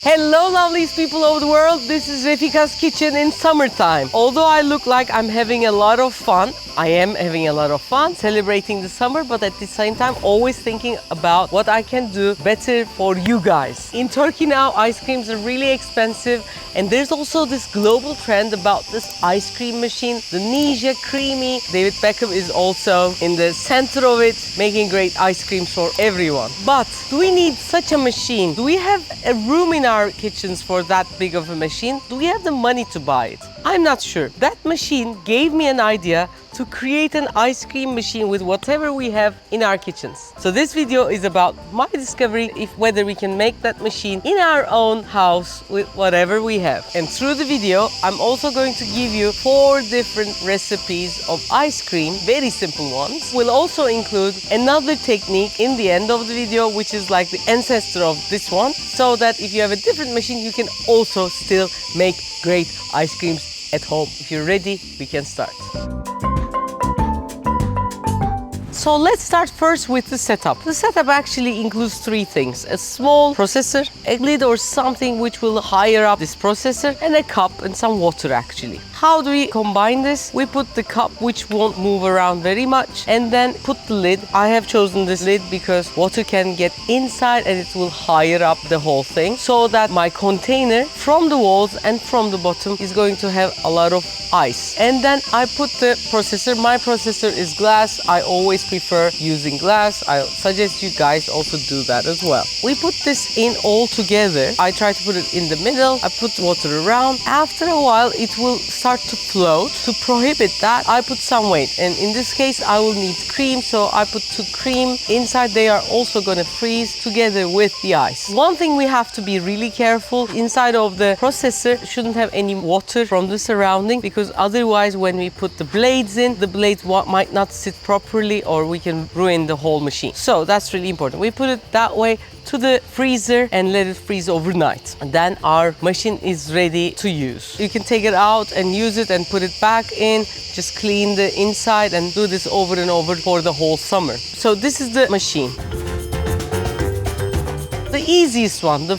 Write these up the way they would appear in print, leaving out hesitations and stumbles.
Hello lovelies people of the world, this is Refika's kitchen in summertime. Although I look like I'm having a lot of fun, I am having a lot of fun celebrating the summer, but at the same time always thinking about what I can do better for you guys. In Turkey now, ice creams are really expensive, and there's also this global trend about this ice cream machine, the Ninja Creamy. David Beckham is also in the center of it, making great ice creams for everyone. But do we need such a machine? Do we have a room in our kitchens for that big of a machine? Do we have the money to buy it? I'm not sure. That machine gave me an idea to create an ice cream machine with whatever we have in our kitchens. So this video is about my discovery if whether we can make that machine in our own house with whatever we have. And through the video, I'm also going to give you 4 different recipes of ice cream, very simple ones. We'll also include another technique in the end of the video, which is like the ancestor of this one, so that if you have a different machine, you can also still make great ice creams at home. If you're ready, we can start. So let's start first with the setup. The setup actually includes 3 things: a small processor, a lid or something which will higher up this processor, and a cup and some water actually. How do we combine this? We put the cup, which won't move around very much, and then put the lid. I have chosen this lid because water can get inside and it will higher up the whole thing, so that my container from the walls and from the bottom is going to have a lot of ice. And then I put the processor. My processor is glass. I always prefer using glass. I suggest you guys also do that as well. We put this in all together. I try to put it in the middle. I put water around. After a while, it will start to float. To prohibit that, I put some weight. And in this case, I will need cream. So I put 2 cream. Inside, they are also going to freeze together with the ice. One thing we have to be really careful, inside of the processor shouldn't have any water from the surrounding, because otherwise when we put the blades in, the blades might not sit properly, or we can ruin the whole machine. So that's really important. We put it that way to the freezer and let it freeze overnight. And then our machine is ready to use. You can take it out and use it and put it back in. Just clean the inside and do this over and over for the whole summer. So this is the machine. The easiest one, the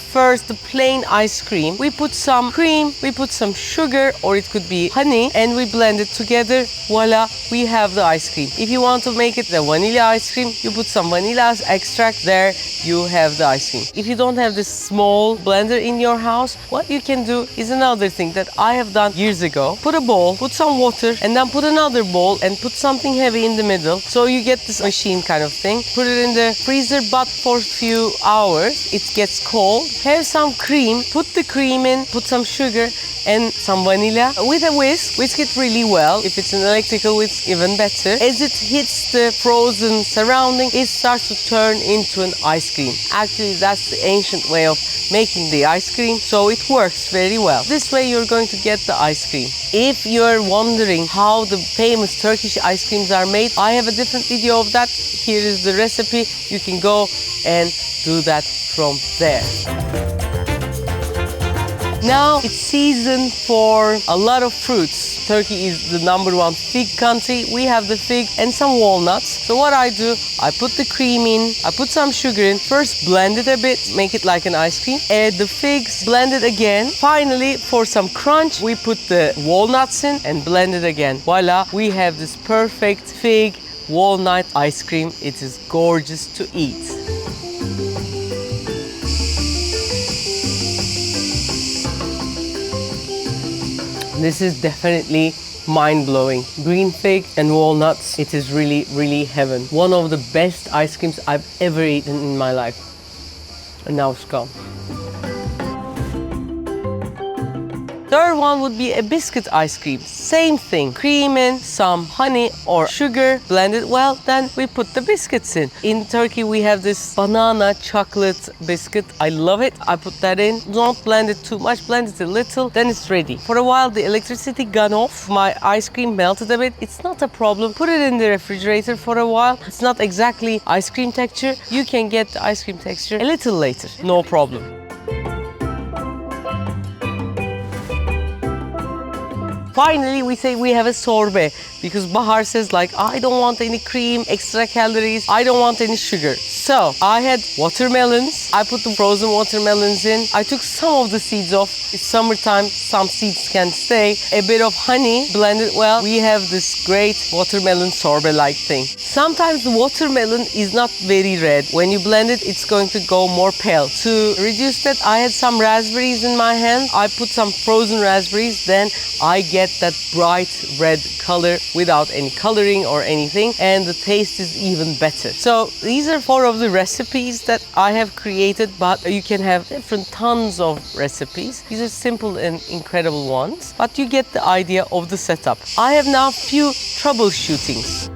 plain ice cream. We put some cream, we put some sugar, or it could be honey, and we blend it together. Voila, we have the ice cream. If you want to make it the vanilla ice cream, you put some vanilla extract there, you have the ice cream. If you don't have this small blender in your house, what you can do is another thing that I have done years ago. Put a bowl, put some water, and then put another bowl and put something heavy in the middle. So you get this machine kind of thing. Put it in the freezer, but for a few hours. It gets cold. Have some cream, put the cream in, put some sugar and some vanilla with a whisk. Whisk it really well. If it's an electrical whisk, even better. As it hits the frozen surrounding, it starts to turn into an ice cream. Actually, that's the ancient way of making the ice cream, so it works very well. This way you're going to get the ice cream. If you're wondering how the famous Turkish ice creams are made, I have a different video of that. Here is the recipe. You can go and do that from there. Now it's season for a lot of fruits. Turkey is the #1 fig country. We have the fig and some walnuts. So what I do, I put the cream in, I put some sugar in. First blend it a bit, make it like an ice cream. Add the figs, blend it again. Finally, for some crunch, we put the walnuts in and blend it again. Voila, we have this perfect fig walnut ice cream. It is gorgeous to eat. This is definitely mind-blowing. Green fig and walnuts, it is really, really heaven. One of the best ice creams I've ever eaten in my life. And now it's gone. Third one would be a biscuit ice cream. Same thing, cream in, some honey or sugar, blend it well, then we put the biscuits in. In Turkey we have this banana chocolate biscuit. I love it. I put that in. Don't blend it too much, blend it a little, then it's ready. For a while the electricity gone off, my ice cream melted a bit. It's not a problem. Put it in the refrigerator for a while. It's not exactly ice cream texture. You can get the ice cream texture a little later, no problem. finally we say we have a sorbet because Bahar says like, I don't want any cream, extra calories, I don't want any sugar. So I had watermelons. I put the frozen watermelons in. I took some of the seeds off. It's summertime, some seeds can stay. A bit of honey, blend it well. We have this great watermelon sorbet-like thing. Sometimes the watermelon is not very red. When you blend it, it's going to go more pale. To reduce that, I had some raspberries in my hand. I put some frozen raspberries, then I get that bright red color without any coloring or anything, and the taste is even better. So these are 4 of the recipes that I have created, but you can have different tons of recipes. These are simple and incredible ones, but you get the idea of the setup. I have now few troubleshootings.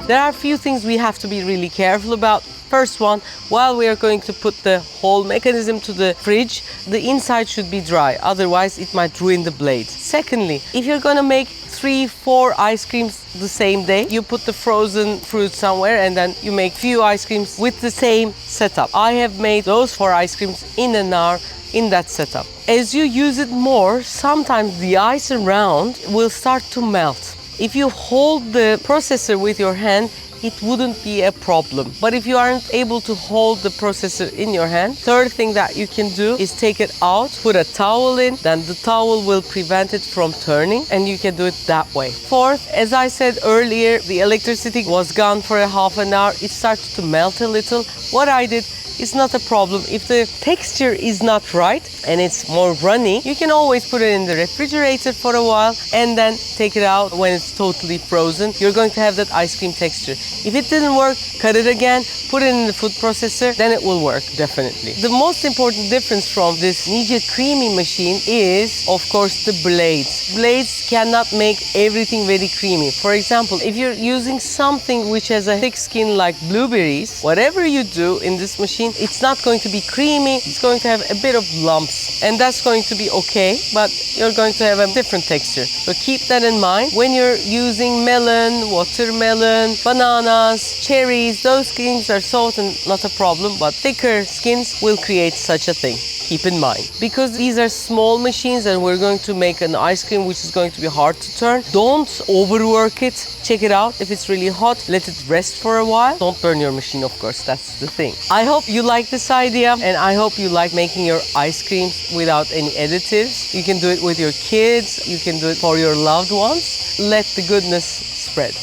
There are a few things we have to be really careful about. First one, while we are going to put the whole mechanism to the fridge, the inside should be dry, otherwise it might ruin the blade. Secondly, if you're gonna make 3-4 ice creams the same day, you put the frozen fruit somewhere and then you make few ice creams with the same setup. I have made those 4 ice creams in an hour in that setup. As you use it more, sometimes the ice around will start to melt. If you hold the processor with your hand, it wouldn't be a problem. But if you aren't able to hold the processor in your hand, third thing that you can do is take it out, put a towel in, then the towel will prevent it from turning, and you can do it that way. Fourth, as I said earlier, the electricity was gone for a half an hour. It started to melt a little. What I did, it's not a problem. If the texture is not right and it's more runny, you can always put it in the refrigerator for a while and then take it out when it's totally frozen. You're going to have that ice cream texture. If it didn't work, cut it again, put it in the food processor, then it will work, definitely. The most important difference from this Nice creamy machine is, of course, the blades. Blades cannot make everything very creamy. For example, if you're using something which has a thick skin like blueberries, whatever you do in this machine, it's not going to be creamy. It's going to have a bit of lumps, and that's going to be okay, but you're going to have a different texture. So keep that in mind. When you're using melon, watermelon, bananas, cherries, those skins are soft and not a problem, but thicker skins will create such a thing. Keep in mind. Because these are small machines and we're going to make an ice cream which is going to be hard to turn, don't overwork it. Check it out. If it's really hot, let it rest for a while. Don't burn your machine, of course, that's the thing. I hope you like this idea, and I hope you like making your ice creams without any additives. You can do it with your kids, you can do it for your loved ones. Let the goodness spread.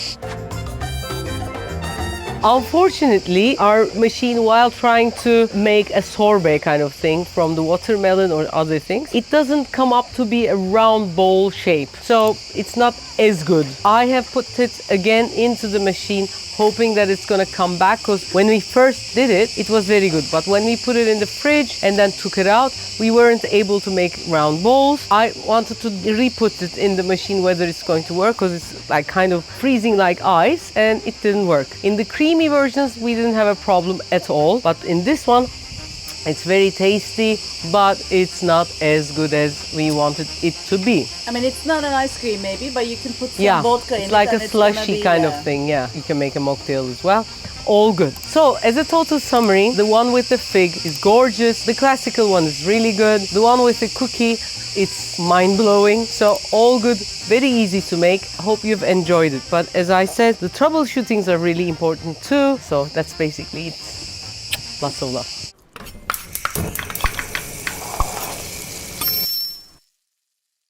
Unfortunately, our machine, while trying to make a sorbet kind of thing from the watermelon or other things, it doesn't come up to be a round bowl shape. So it's not as good. I have put it again into the machine, hoping that it's gonna come back, because when we first did it, it was very good. But when we put it in the fridge and then took it out, we weren't able to make round bowls. I wanted to re-put it in the machine whether it's going to work, because it's like kind of freezing like ice, and it didn't work. In the creamy versions, we didn't have a problem at all. But in this one, it's very tasty, but it's not as good as we wanted it to be. I mean, it's not an ice cream maybe, but you can put some vodka in it. It's like a slushy kind of thing, yeah. You can make a mocktail as well. All good. So, as a total summary, the one with the fig is gorgeous. The classical one is really good. The one with the cookie, it's mind-blowing. So, all good, very easy to make. Hope you've enjoyed it. But as I said, the troubleshootings are really important too. So, that's basically it. Lots of love.